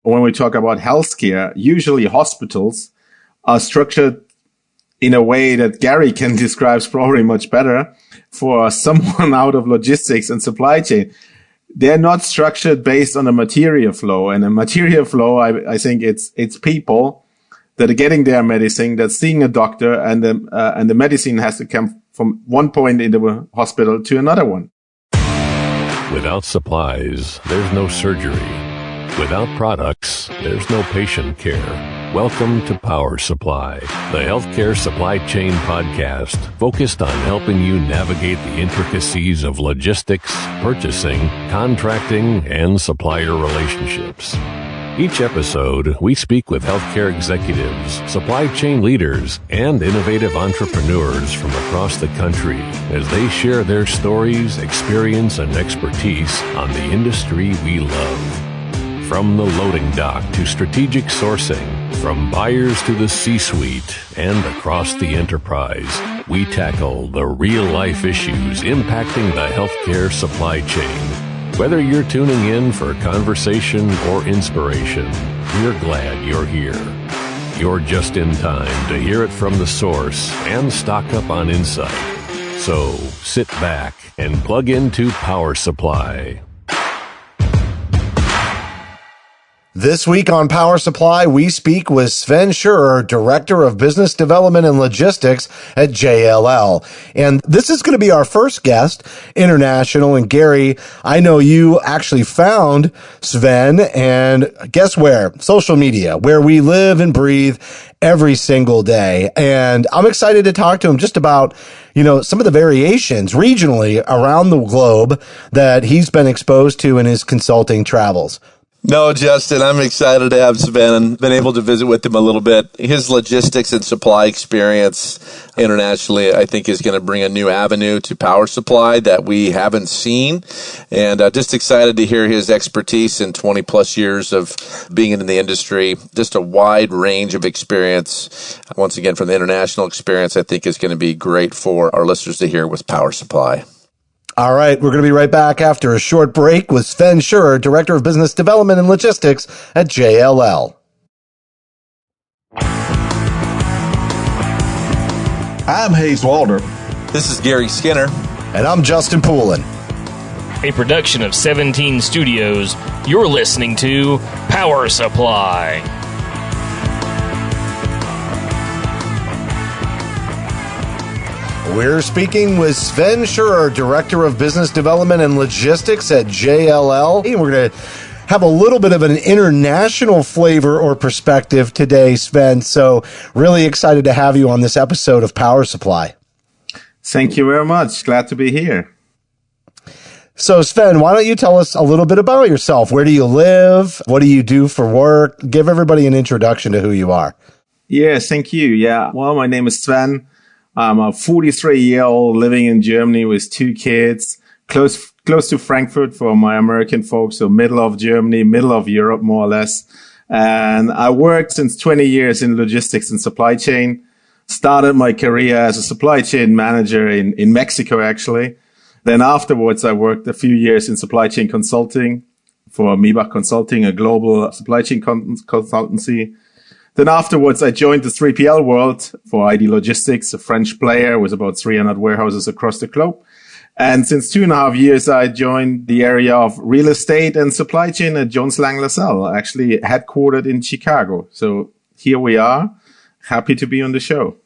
when we talk about healthcare, usually hospitals are structured in a way that Gary can describe probably much better. For someone out of logistics and supply chain, they're not structured based on a material flow. And a material flow, I think it's people that are getting their medicine, that's seeing a doctor, and the medicine has to come from one point in the hospital to another one. Without supplies, there's no surgery. Without products, there's no patient care. Welcome to Power Supply, the healthcare supply chain podcast focused on helping you navigate the intricacies of logistics, purchasing, contracting, and supplier relationships. Each episode, we speak with healthcare executives, supply chain leaders, and innovative entrepreneurs from across the country as they share their stories, experience, and expertise on the industry we love. From the loading dock to strategic sourcing, from buyers to the C-suite, and across the enterprise, we tackle the real-life issues impacting the healthcare supply chain. Whether you're tuning in for conversation or inspiration, we're glad you're here. You're just in time to hear it from the source and stock up on insight. So sit back and plug into Power Supply. This week on Power Supply, we speak with Sven Schürer, Director of Business Development and Logistics at JLL. And this is going to be our first guest, international. And Gary, I know you actually found Sven, and guess where? Social media, where we live and breathe every single day. And I'm excited to talk to him just about, some of the variations regionally around the globe that he's been exposed to in his consulting travels. No, Justin, I'm excited to have Sven and been able to visit with him a little bit. His logistics and supply experience internationally, I think, is going to bring a new avenue to Power Supply that we haven't seen. And just excited to hear his expertise in 20 plus years of being in the industry. Just a wide range of experience. Once again, from the international experience, I think is going to be great for our listeners to hear with Power Supply. All right, we're going to be right back after a short break with Sven Schürer, Director of Business Development and Logistics at JLL. I'm Hayes Walder. This is Gary Skinner. And I'm Justin Poulin. A production of 17 Studios, you're listening to Power Supply. We're speaking with Sven Schürer, Director of Business Development and Logistics at JLL. And we're going to have a little bit of an international flavor or perspective today, Sven. So really excited to have you on this episode of Power Supply. Thank you very much. Glad to be here. So Sven, why don't you tell us a little bit about yourself? Where do you live? What do you do for work? Give everybody an introduction to who you are. Yes, thank you. Yeah. Well, my name is Sven. I'm a 43-year-old living in Germany with 2 kids, close to Frankfurt for my American folks, so middle of Germany, middle of Europe, more or less. And I worked since 20 years in logistics and supply chain. Started my career as a supply chain manager in Mexico, actually. Then afterwards, I worked a few years in supply chain consulting for Mibach Consulting, a global supply chain consultancy. Then afterwards, I joined the 3PL world for ID Logistics, a French player with about 300 warehouses across the globe. And since 2.5 years, I joined the area of real estate and supply chain at Jones Lang LaSalle, actually headquartered in Chicago. So here we are. Happy to be on the show.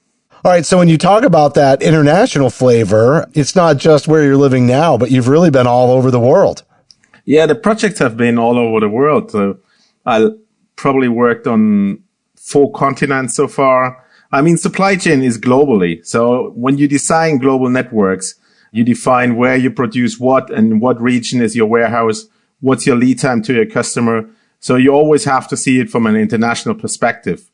All right. So when you talk about that international flavor, it's not just where you're living now, but you've really been all over the world. Yeah, the projects have been all over the world. So I probably worked on 4 continents so far. I mean, supply chain is globally. So when you design global networks, you define where you produce what and what region is your warehouse, what's your lead time to your customer. So you always have to see it from an international perspective.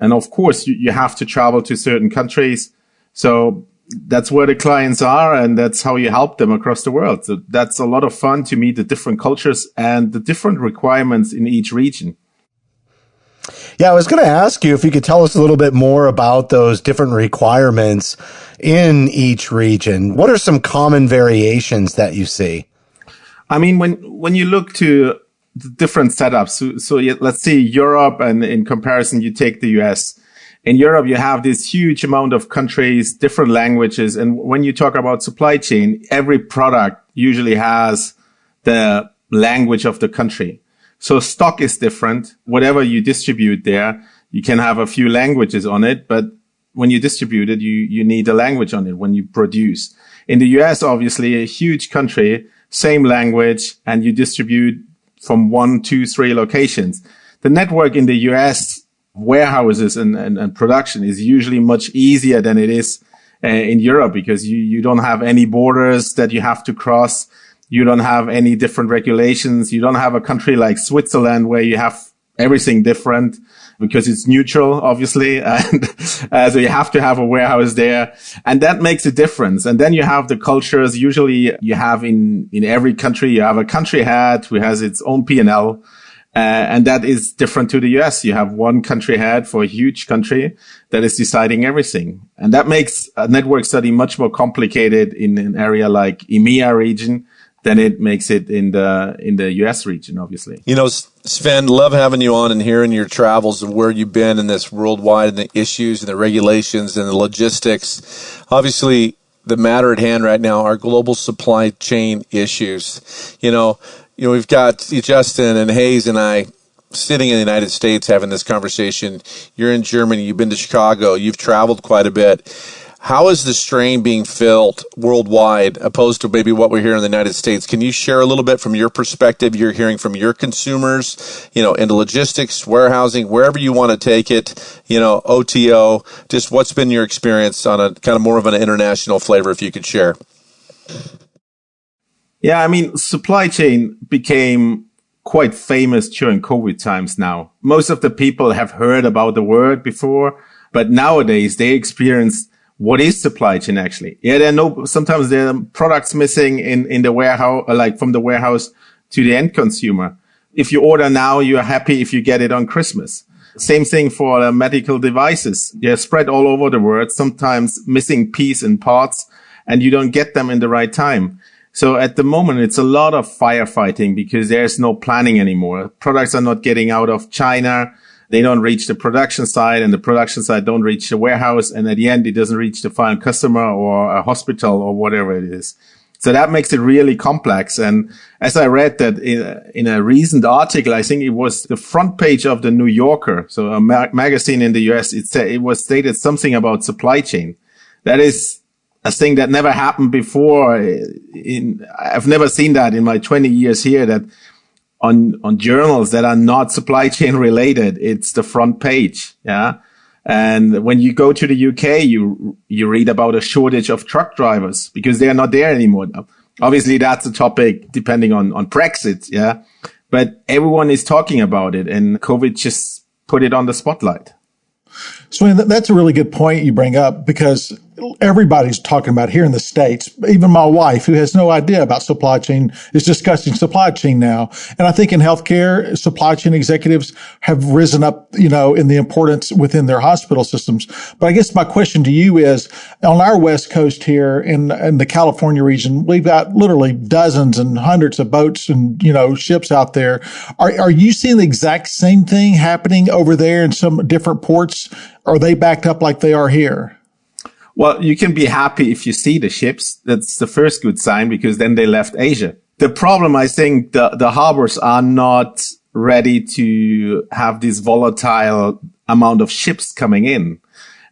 And of course, you have to travel to certain countries. So that's where the clients are, and that's how you help them across the world. So that's a lot of fun to meet the different cultures and the different requirements in each region. Yeah, I was going to ask you if you could tell us a little bit more about those different requirements in each region. What are some common variations that you see? I mean, when you look to different setups. So let's see Europe, and in comparison, you take the US. In Europe, you have this huge amount of countries, different languages. And when you talk about supply chain, every product usually has the language of the country. So stock is different. Whatever you distribute there, you can have a few languages on it, but when you distribute it, you need a language on it when you produce. In the US, obviously, a huge country, same language, and you distribute from 1, 2, 3 locations. The network in the US warehouses and production is usually much easier than it is in Europe, because you don't have any borders that you have to cross. You don't have any different regulations. You don't have a country like Switzerland where you have everything different because it's neutral, obviously. And so you have to have a warehouse there, and that makes a difference. And then you have the cultures. Usually you have in every country, you have a country head who has its own P&L. And that is different to the US. You have one country head for a huge country that is deciding everything. And that makes a network study much more complicated in an area like EMEA region than it makes it in the US region, obviously. You know, Sven, love having you on and hearing your travels of where you've been in this worldwide and the issues and the regulations and the logistics. Obviously, the matter at hand right now are global supply chain issues. You know, we've got Justin and Hayes and I sitting in the United States having this conversation. You're in Germany. You've been to Chicago. You've traveled quite a bit. How is the strain being felt worldwide opposed to maybe what we're hearing in the United States? Can you share a little bit from your perspective? You're hearing from your consumers, into logistics, warehousing, wherever you want to take it, OTO, just what's been your experience on a kind of more of an international flavor, if you could share? Yeah, I mean, supply chain became quite famous during COVID times now. Most of the people have heard about the word before, but nowadays they experience what is supply chain actually. Yeah, sometimes there are products missing in the warehouse, like from the warehouse to the end consumer. If you order now, you're happy if you get it on Christmas. Same thing for medical devices. They're spread all over the world, sometimes missing pieces and parts, and you don't get them in the right time. So at the moment, it's a lot of firefighting because there's no planning anymore. Products are not getting out of China. They don't reach the production side, and the production side don't reach the warehouse. And at the end, it doesn't reach the final customer or a hospital or whatever it is. So that makes it really complex. And as I read that in a recent article, I think it was the front page of the New Yorker, so a magazine in the US, it was stated something about supply chain. That is a thing that never happened before. I've never seen that in my 20 years here, that on journals that are not supply chain related, it's the front page. Yeah. And when you go to the UK, you read about a shortage of truck drivers because they are not there anymore. Obviously, that's a topic depending on Brexit. Yeah. But everyone is talking about it, and COVID just put it on the spotlight. So that's a really good point you bring up, because everybody's talking about here in the States. Even my wife, who has no idea about supply chain, is discussing supply chain now. And I think in healthcare, supply chain executives have risen up, in the importance within their hospital systems. But I guess my question to you is, on our West Coast here in the California region, we've got literally dozens and hundreds of boats and, ships out there. Are you seeing the exact same thing happening over there in some different ports? Are they backed up like they are here? Well, you can be happy if you see the ships. That's the first good sign, because then they left Asia. The problem, I think, the harbors are not ready to have this volatile amount of ships coming in.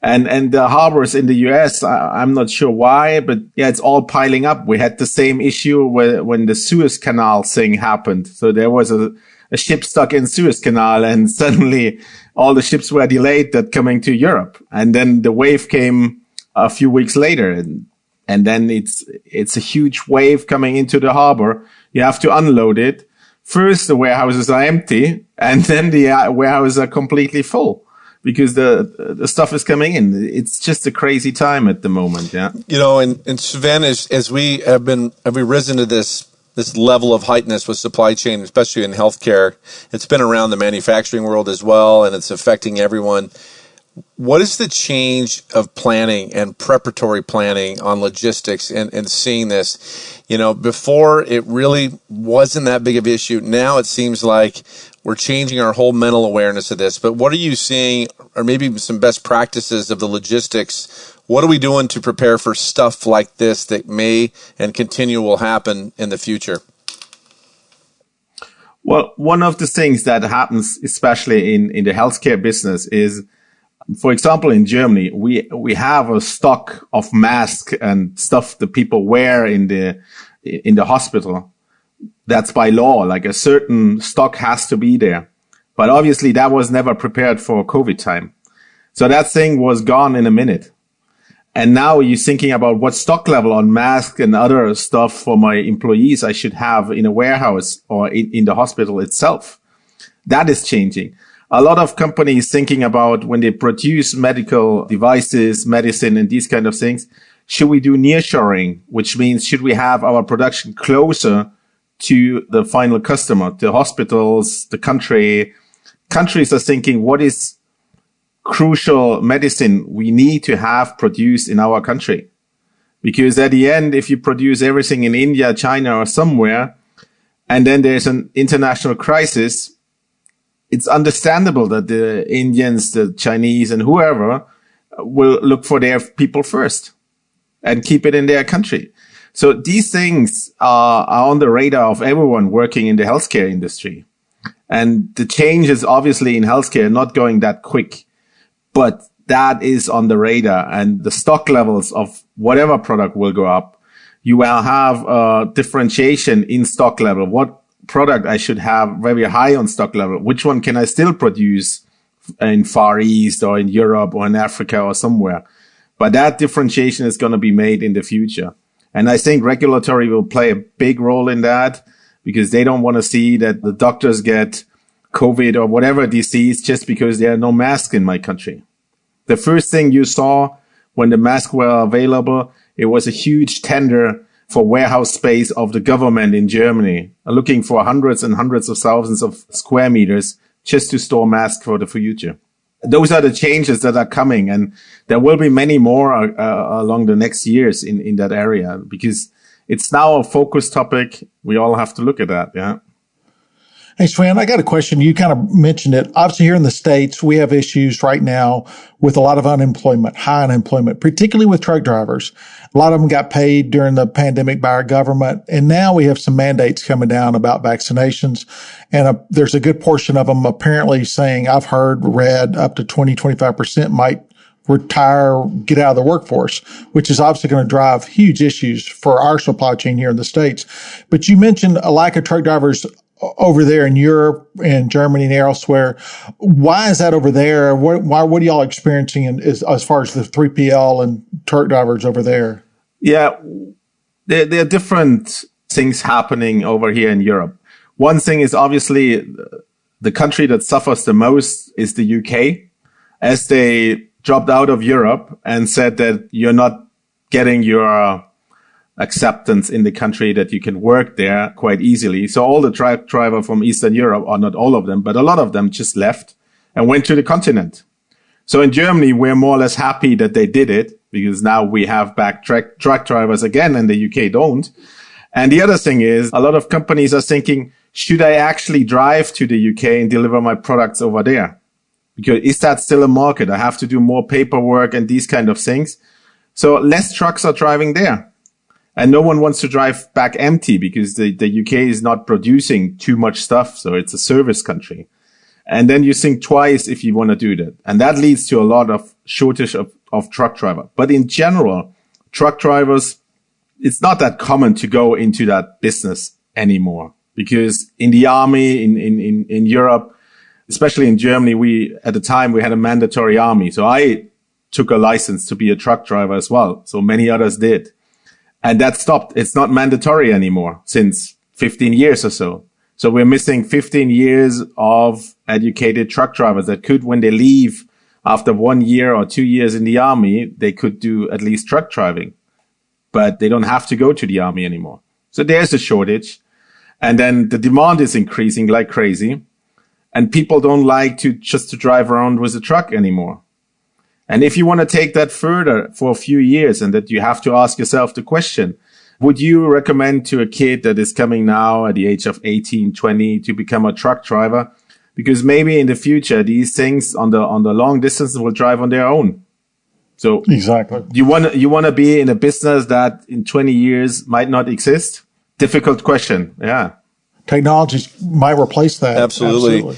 And the harbors in the US, I'm not sure why, but yeah, it's all piling up. We had the same issue when the Suez Canal thing happened. So there was a ship stuck in Suez Canal, and suddenly all the ships were delayed that coming to Europe. And then the wave came a few weeks later, and then it's a huge wave coming into the harbor. You have to unload it. First, the warehouses are empty, and then the warehouses are completely full because the stuff is coming in. It's just a crazy time at the moment. Yeah. And Sven, as we have we risen to this level of heightness with supply chain, especially in healthcare. It's been around the manufacturing world as well, and it's affecting everyone. What is the change of planning and preparatory planning on logistics and seeing this? Before it really wasn't that big of an issue. Now it seems like we're changing our whole mental awareness of this. But what are you seeing, or maybe some best practices of the logistics? What are we doing to prepare for stuff like this that may and continue will happen in the future? Well, one of the things that happens, especially in the healthcare business, is, for example, in Germany, we have a stock of masks and stuff that people wear in the hospital. That's by law, like a certain stock has to be there. But obviously that was never prepared for COVID time. So that thing was gone in a minute. And now you're thinking about what stock level on masks and other stuff for my employees I should have in a warehouse or in the hospital itself. That is changing. A lot of companies thinking about when they produce medical devices, medicine, and these kind of things, should we do nearshoring, which means should we have our production closer to the final customer, the hospitals, the country. Countries are thinking, what is crucial medicine we need to have produced in our country? Because at the end, if you produce everything in India, China, or somewhere, and then there's an international crisis, it's understandable that the Indians, the Chinese, and whoever will look for their people first and keep it in their country. So these things are on the radar of everyone working in the healthcare industry. And the change is obviously in healthcare not going that quick, but that is on the radar, and the stock levels of whatever product will go up. You will have a differentiation in stock level. What product I should have very high on stock level? Which one can I still produce in Far East or in Europe or in Africa or somewhere? But that differentiation is going to be made in the future. And I think regulatory will play a big role in that, because they don't want to see that the doctors get COVID or whatever disease just because there are no masks in my country. The first thing you saw when the masks were available, it was a huge tender for warehouse space of the government in Germany, looking for hundreds and hundreds of thousands of square meters just to store masks for the future. Those are the changes that are coming, and there will be many more along the next years in that area, because it's now a focus topic. We all have to look at that. Yeah. Hey, Sven, I got a question. You kind of mentioned it. Obviously, here in the States, we have issues right now with a lot of unemployment, high unemployment, particularly with truck drivers. A lot of them got paid during the pandemic by our government. And now we have some mandates coming down about vaccinations. And there's a good portion of them apparently saying, I've read up to 25% might retire, get out of the workforce, which is obviously going to drive huge issues for our supply chain here in the States. But you mentioned a lack of truck drivers over there in Europe and Germany and elsewhere. Why is that over there? What are y'all experiencing as far as the 3PL and truck drivers over there? Yeah, there are different things happening over here in Europe. One thing is obviously the country that suffers the most is the UK, as they dropped out of Europe and said that you're not getting your acceptance in the country that you can work there quite easily. So all the truck drivers from Eastern Europe, or not all of them, but a lot of them just left and went to the continent. So in Germany, we're more or less happy that they did it, because now we have back truck drivers again and the UK don't. And the other thing is a lot of companies are thinking, should I actually drive to the UK and deliver my products over there? Because is that still a market? I have to do more paperwork and these kind of things. So less trucks are driving there. And no one wants to drive back empty, because the UK is not producing too much stuff. So it's a service country. And then you think twice if you want to do that. And that leads to a lot of shortage of truck driver. But in general, truck drivers, it's not that common to go into that business anymore, because in the army, in Europe, especially in Germany, at the time we had a mandatory army. So I took a license to be a truck driver as well. So many others did. And that stopped. It's not mandatory anymore since 15 years or so. So we're missing 15 years of educated truck drivers that could, when they leave after 1 year or 2 years in the army, they could do at least truck driving, but they don't have to go to the army anymore. So there's a shortage. And then the demand is increasing like crazy, and people don't like to drive around with a truck anymore. And if you want to take that further for a few years, and that you have to ask yourself the question, would you recommend to a kid that is coming now at the age of 18, 20 to become a truck driver? Because maybe in the future, these things on the long distance will drive on their own. So exactly, you want to be in a business that in 20 years might not exist? Difficult question. Yeah. Technology might replace that. Absolutely.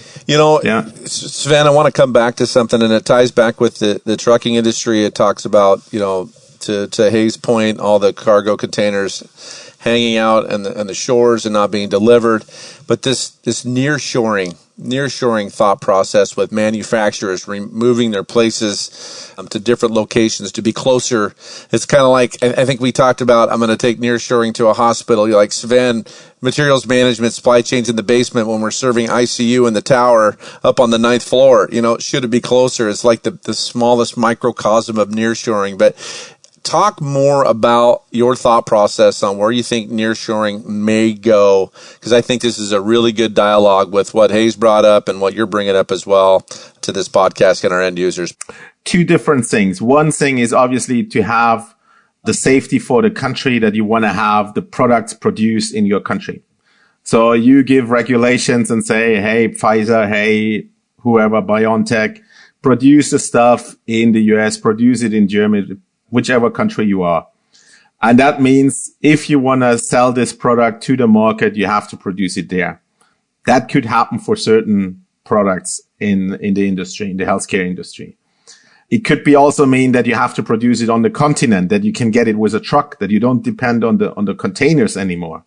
Sven, I want to come back to something, and it ties back with the trucking industry. It talks about, to Hayes' point, all the cargo containers hanging out and the shores and not being delivered. But this nearshoring thought process with manufacturers moving their places to different locations to be closer. It's kind of like, I think we talked about, I'm going to take nearshoring to a hospital. You're like, Sven, materials management, supply chains in the basement when we're serving ICU in the tower up on the 9th floor. Should it be closer? It's like the smallest microcosm of nearshoring. But talk more about your thought process on where you think nearshoring may go, because I think this is a really good dialogue with what Hayes brought up and what you're bringing up as well to this podcast and our end users. Two different things. One thing is obviously to have the safety for the country, that you want to have the products produced in your country. So you give regulations and say, hey, Pfizer, hey, whoever, BioNTech, produce the stuff in the US, produce it in Germany, whichever country you are. And that means if you want to sell this product to the market, you have to produce it there. That could happen for certain products in the industry, in the healthcare industry. It could be also mean that you have to produce it on the continent, that you can get it with a truck, that you don't depend on the containers anymore,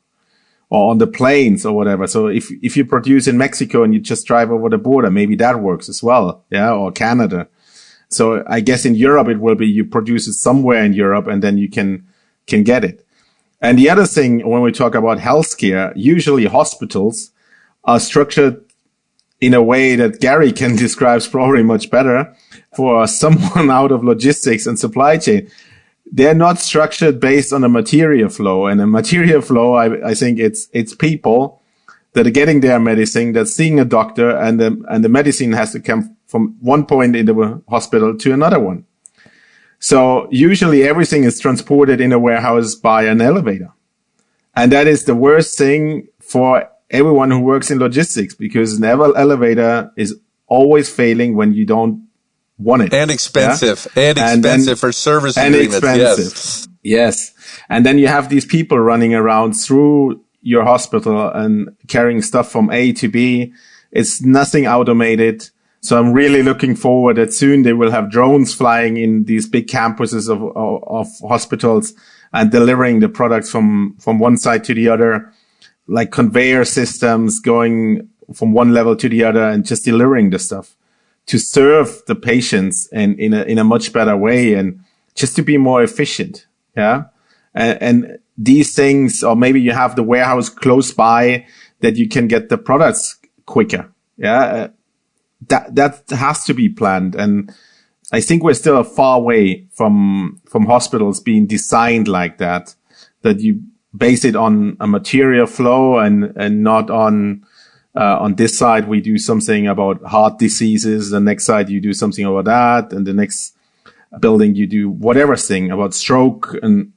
or on the planes or whatever. So if you produce in Mexico and you just drive over the border, maybe that works as well. Yeah. Or Canada. So I guess in Europe, it will be you produce it somewhere in Europe and then you can get it. And the other thing, when we talk about healthcare, usually hospitals are structured in a way that Gary can describe probably much better. For someone out of logistics and supply chain, they're not structured based on a material flow. And a material flow, I think it's people that are getting their medicine, that's seeing a doctor, and the medicine has to come from one point in the hospital to another one. So usually everything is transported in a warehouse by an elevator. And that is the worst thing for everyone who works in logistics, because an elevator is always failing when you don't want it. And expensive. Yeah? And expensive for service agreements. Expensive. Yes. And then you have these people running around through your hospital and carrying stuff from A to B. It's nothing automated. So I'm really looking forward that soon they will have drones flying in these big campuses of hospitals and delivering the products from one side to the other, like conveyor systems going from one level to the other and just delivering the stuff to serve the patients in a much better way and just to be more efficient. Yeah. And these things, or maybe you have the warehouse close by that you can get the products quicker. Yeah. That has to be planned. And I think we're still a far way from hospitals being designed like that you base it on a material flow and not on this side we do something about heart diseases, the next side you do something about that, and the next building you do whatever thing about stroke. And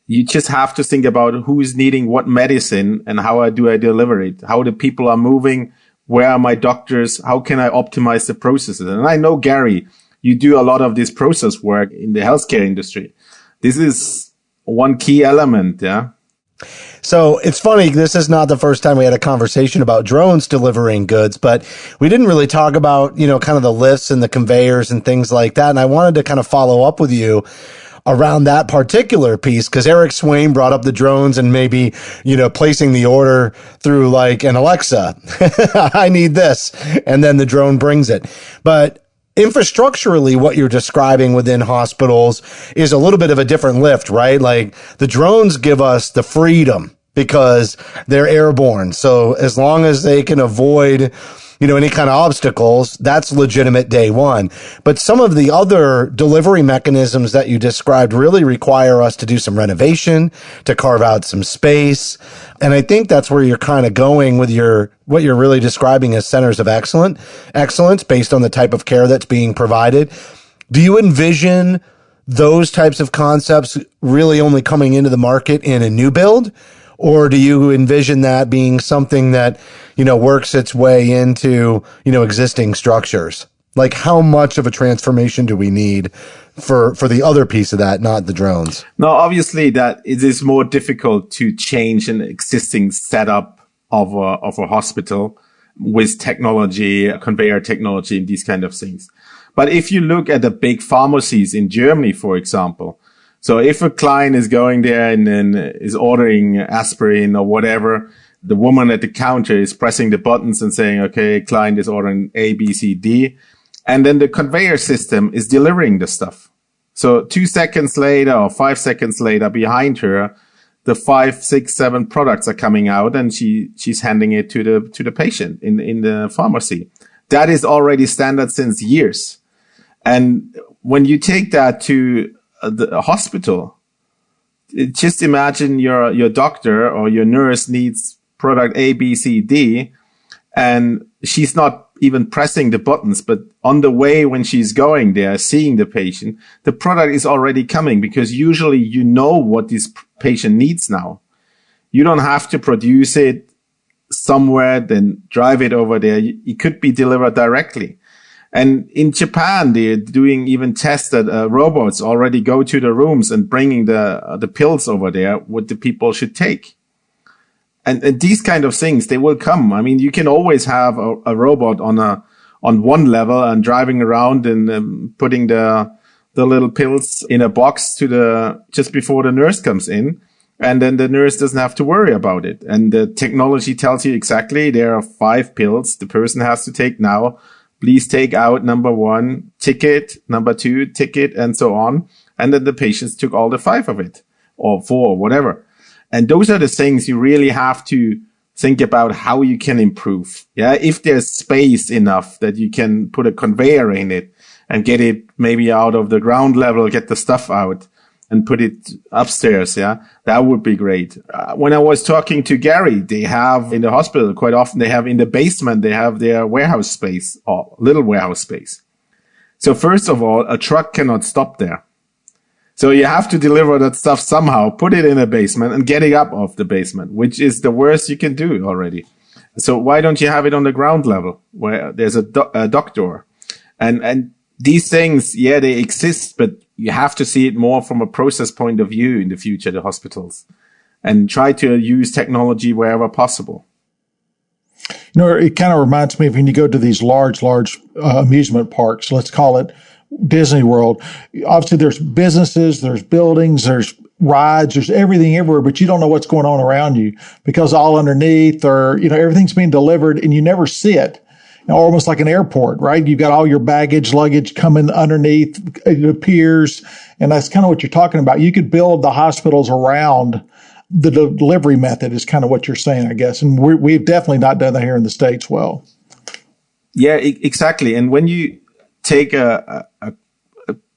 you just have to think about who's needing what medicine and how do I deliver it, how the people are moving, where are my doctors, how can I optimize the processes. And I know, Gary, you do a lot of this process work in the healthcare industry. This is one key element. Yeah. So it's funny, this is not the first time we had a conversation about drones delivering goods, but we didn't really talk about, kind of the lifts and the conveyors and things like that. And I wanted to kind of follow up with you around that particular piece, because Eric Swain brought up the drones and maybe, placing the order through like an Alexa, I need this, and then the drone brings it. But infrastructurally, what you're describing within hospitals is a little bit of a different lift, right? Like the drones give us the freedom because they're airborne. So as long as they can avoid, any kind of obstacles, that's legitimate day one. But some of the other delivery mechanisms that you described really require us to do some renovation, to carve out some space. And I think that's where you're kind of going with what you're really describing as centers of excellence based on the type of care that's being provided. Do you envision those types of concepts really only coming into the market in a new build? Or do you envision that being something that, works its way into, existing structures? Like, how much of a transformation do we need for the other piece of that, not the drones? No, obviously that it is more difficult to change an existing setup of a hospital with technology, conveyor technology, and these kind of things. But if you look at the big pharmacies in Germany, for example, so if a client is going there and then is ordering aspirin or whatever, the woman at the counter is pressing the buttons and saying, okay, client is ordering A, B, C, D. And then the conveyor system is delivering the stuff. So 2 seconds later or 5 seconds later behind her, the 5, 6, 7 products are coming out and she's handing it to the patient in the pharmacy. That is already standard since years. And when you take that to the hospital, just imagine your doctor or your nurse needs product A, B, C, D, and she's not even pressing the buttons, but on the way when she's going there, seeing the patient, the product is already coming because usually you know what this patient needs now. You don't have to produce it somewhere, then drive it over there. It could be delivered directly. And in Japan, they're doing even tests that robots already go to the rooms and bringing the pills over there, what the people should take. And these kind of things, they will come. I mean, you can always have a robot on one level and driving around and putting the little pills in a box just before the nurse comes in. And then the nurse doesn't have to worry about it. And the technology tells you exactly there are 5 pills the person has to take now. Please take out number 1, ticket, number 2, ticket, and so on. And then the patients took all the 5 of it, or 4, whatever. And those are the things you really have to think about how you can improve. Yeah. If there's space enough that you can put a conveyor in it and get it maybe out of the ground level, get the stuff out and put it upstairs. Yeah. That would be great. When I was talking to Gary, they have in the hospital quite often, they have in the basement, they have their warehouse space or little warehouse space. So first of all, a truck cannot stop there. So you have to deliver that stuff somehow, put it in a basement and get it up off the basement, which is the worst you can do already. So why don't you have it on the ground level where there's a dock door? And these things, yeah, they exist, but you have to see it more from a process point of view in the future, the hospitals, and try to use technology wherever possible. It kind of reminds me of when you go to these large amusement parks, let's call it Disney World. Obviously, there's businesses, there's buildings, there's rides, there's everything everywhere, but you don't know what's going on around you because all underneath or, everything's being delivered and you never see it. Almost like an airport, right? You've got all your luggage coming underneath, it appears. And that's kind of what you're talking about. You could build the hospitals around the delivery method is kind of what you're saying, I guess. And we've definitely not done that here in the States well. Yeah, exactly. And when you take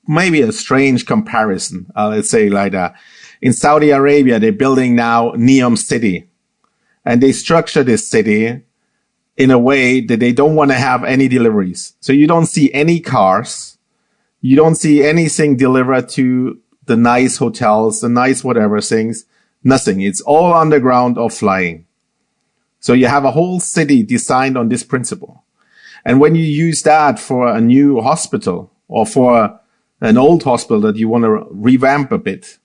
maybe a strange comparison, let's say like that. In Saudi Arabia, they're building now Neom City, and they structure this city in a way that they don't want to have any deliveries. So you don't see any cars. You don't see anything delivered to the nice hotels, the nice whatever things, nothing. It's all underground or flying. So you have a whole city designed on this principle. And when you use that for a new hospital or for an old hospital that you want to revamp a bit,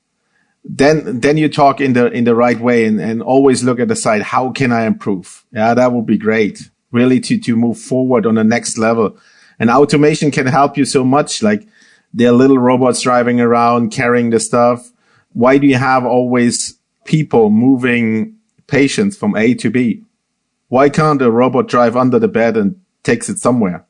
then you talk in the right way and always look at the side. How can I improve? Yeah, that would be great. Really to move forward on the next level. And automation can help you so much. Like there are little robots driving around, carrying the stuff. Why do you have always people moving patients from A to B? Why can't a robot drive under the bed and takes it somewhere?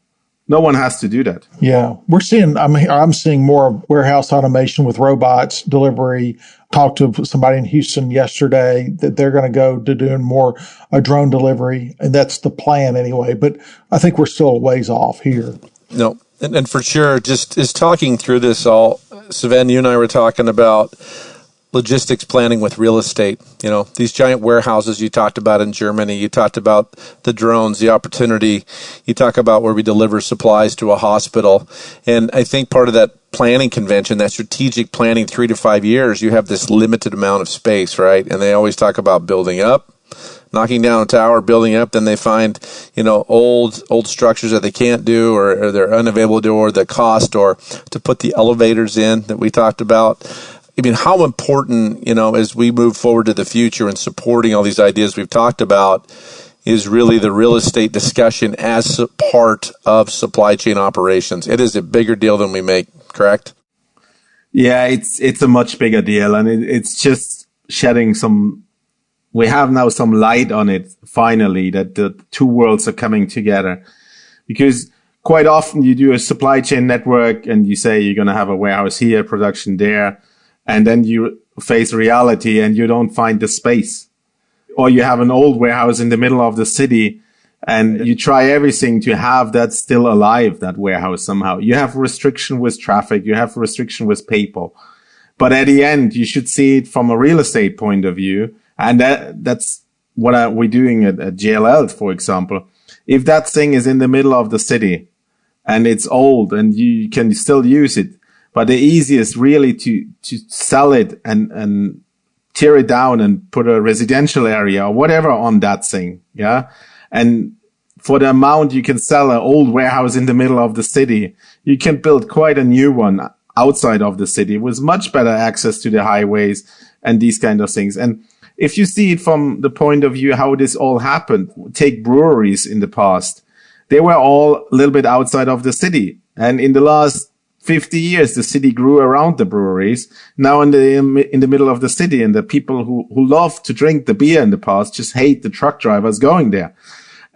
No one has to do that. Yeah, I'm seeing more warehouse automation with robots, delivery. Talked to somebody in Houston yesterday that they're going to go to doing more a drone delivery, and that's the plan anyway. But I think we're still a ways off here. No, and for sure, just talking through this all, Sven, you and I were talking about logistics planning with real estate. These giant warehouses you talked about in Germany, you talked about the drones, the opportunity, you talk about where we deliver supplies to a hospital. And I think part of that planning convention, that strategic planning 3 to 5 years, you have this limited amount of space, right? And they always talk about building up, knocking down a tower, building up, then they find, old structures that they can't do or they're unavailable to do, or the cost, or to put the elevators in that we talked about. I mean, how important, as we move forward to the future and supporting all these ideas we've talked about, is really the real estate discussion as a part of supply chain operations. It is a bigger deal than we make, correct? Yeah, it's a much bigger deal, and it's just shedding we have now some light on it, finally, that the two worlds are coming together. Because quite often you do a supply chain network and you say you're going to have a warehouse here, production there, and then you face reality and you don't find the space. Or you have an old warehouse in the middle of the city and you try everything to have that still alive, that warehouse somehow. You have restriction with traffic, you have restriction with people. But at the end, you should see it from a real estate point of view. And that's what we're doing at JLL, for example. If that thing is in the middle of the city and it's old and you can still use it, but the easiest really to sell it and tear it down and put a residential area or whatever on that thing. Yeah. And for the amount you can sell an old warehouse in the middle of the city, you can build quite a new one outside of the city with much better access to the highways and these kind of things. And if you see it from the point of view how this all happened, take breweries in the past. They were all a little bit outside of the city. And in the last 50 years, the city grew around the breweries. Now in the middle of the city, and the people who love to drink the beer in the past just hate the truck drivers going there.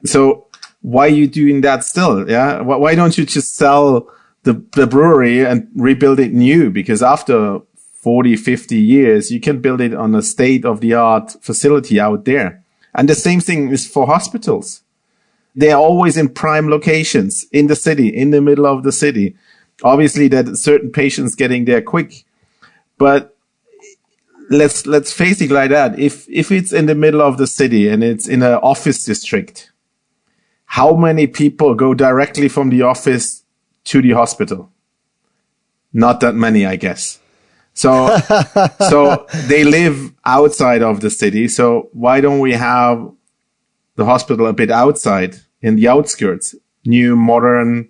So why are you doing that still? Yeah. Why don't you just sell the brewery and rebuild it new? Because after 40, 50 years, you can build it on a state-of-the-art facility out there. And the same thing is for hospitals. They're always in prime locations in the city, in the middle of the city. Obviously, that certain patients getting there quick, but let's face it like that. If it's in the middle of the city and it's in an office district, how many people go directly from the office to the hospital? Not that many, I guess. So they live outside of the city. So why don't we have the hospital a bit outside in the outskirts, new, modern?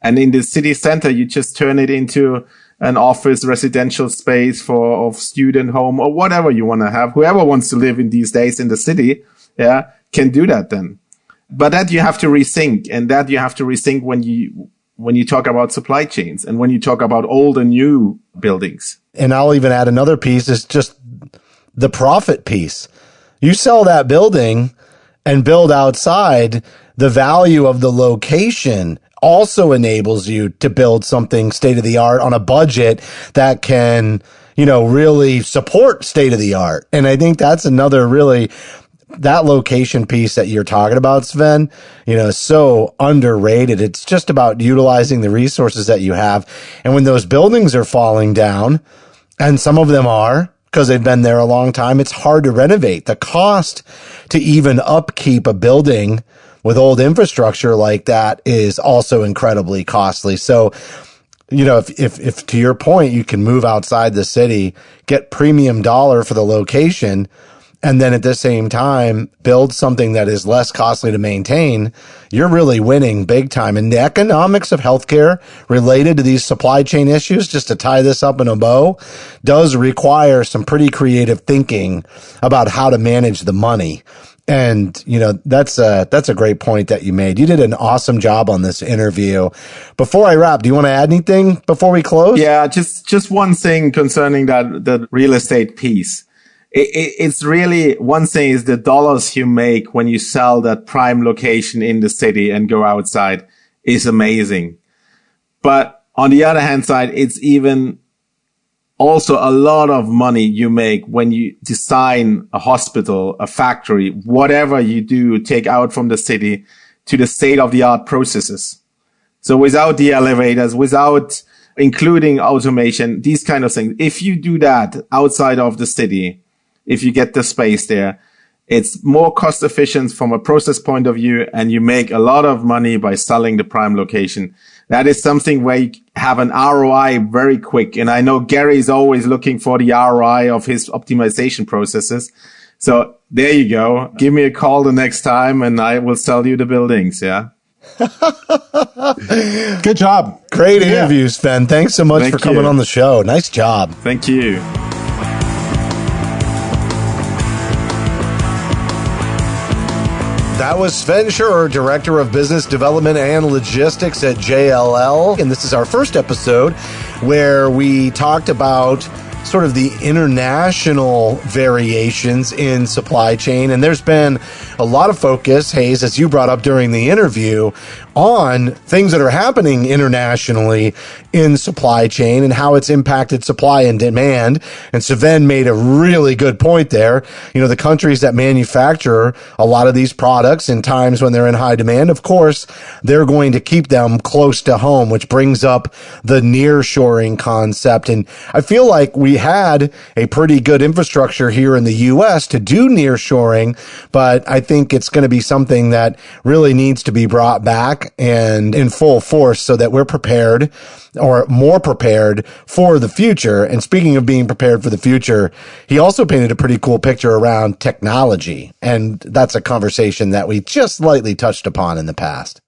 And in the city center, you just turn it into an office, residential space of student home or whatever you want to have. Whoever wants to live in these days in the city, yeah, can do that then. But that you have to rethink, and that you have to rethink when you talk about supply chains and when you talk about old and new buildings. And I'll even add another piece is just the profit piece. You sell that building and build outside, the value of the location also enables you to build something state of the art on a budget that can, really support state of the art. And I think that's another really, that location piece that you're talking about, Sven, is so underrated. It's just about utilizing the resources that you have. And when those buildings are falling down, and some of them are, because they've been there a long time, it's hard to renovate. The cost to even upkeep a building with old infrastructure like that is also incredibly costly. So, if to your point, you can move outside the city, get premium dollar for the location, and then at the same time, build something that is less costly to maintain, you're really winning big time. And the economics of healthcare related to these supply chain issues, just to tie this up in a bow, does require some pretty creative thinking about how to manage the money. And, that's a great point that you made. You did an awesome job on this interview. Before I wrap, do you want to add anything before we close? Yeah, just one thing concerning the real estate piece. It's really, one thing is the dollars you make when you sell that prime location in the city and go outside is amazing. But on the other hand side, it's even also a lot of money you make when you design a hospital, a factory, whatever you do, take out from the city to the state of the art processes. So without the elevators, without including automation, these kind of things. If you do that outside of the city, if you get the space there, it's more cost efficient from a process point of view, and you make a lot of money by selling the prime location. That is something where you have an ROI very quick. And I know Gary's always looking for the ROI of his optimization processes. So there you go. Give me a call the next time and I will sell you the buildings. Yeah. Good job. Great interview, Sven. Thanks so much for coming on the show. Nice job. Thank you. That was Sven Schürer, Director of Business Development and Logistics at JLL. And this is our first episode where we talked about sort of the international variations in supply chain. And there's been a lot of focus, Hayes, as you brought up during the interview, on things that are happening internationally in supply chain and how it's impacted supply and demand. And Sven made a really good point there. You know, the countries that manufacture a lot of these products in times when they're in high demand, of course, they're going to keep them close to home, which brings up the nearshoring concept. And I feel like we had a pretty good infrastructure here in the U.S. to do nearshoring, but I think it's going to be something that really needs to be brought back and in full force so that we're prepared, or more prepared, for the future. And speaking of being prepared for the future, he also painted a pretty cool picture around technology. And that's a conversation that we just lightly touched upon in the past.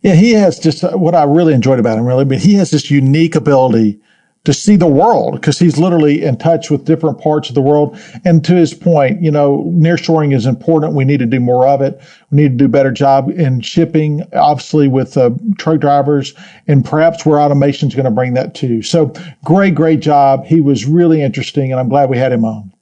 Yeah, he has just what I really enjoyed about him, really, but he has this unique ability to see the world because he's literally in touch with different parts of the world. And to his point, you know, nearshoring is important. We need to do more of it. We need to do a better job in shipping, obviously with truck drivers, and perhaps where automation is going to bring that too. So great job. He was really interesting, and I'm glad we had him on.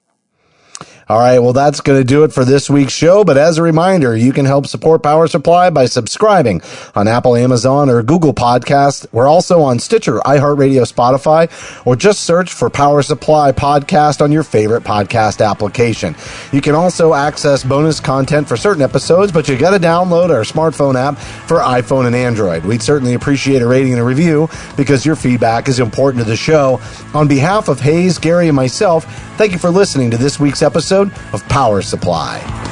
All right, well, that's going to do it for this week's show. But as a reminder, you can help support Power Supply by subscribing on Apple, Amazon, or Google Podcasts. We're also on Stitcher, iHeartRadio, Spotify, or just search for Power Supply Podcast on your favorite podcast application. You can also access bonus content for certain episodes, but you got to download our smartphone app for iPhone and Android. We'd certainly appreciate a rating and a review because your feedback is important to the show. On behalf of Hayes, Gary, and myself, thank you for listening to this week's episode of Power Supply.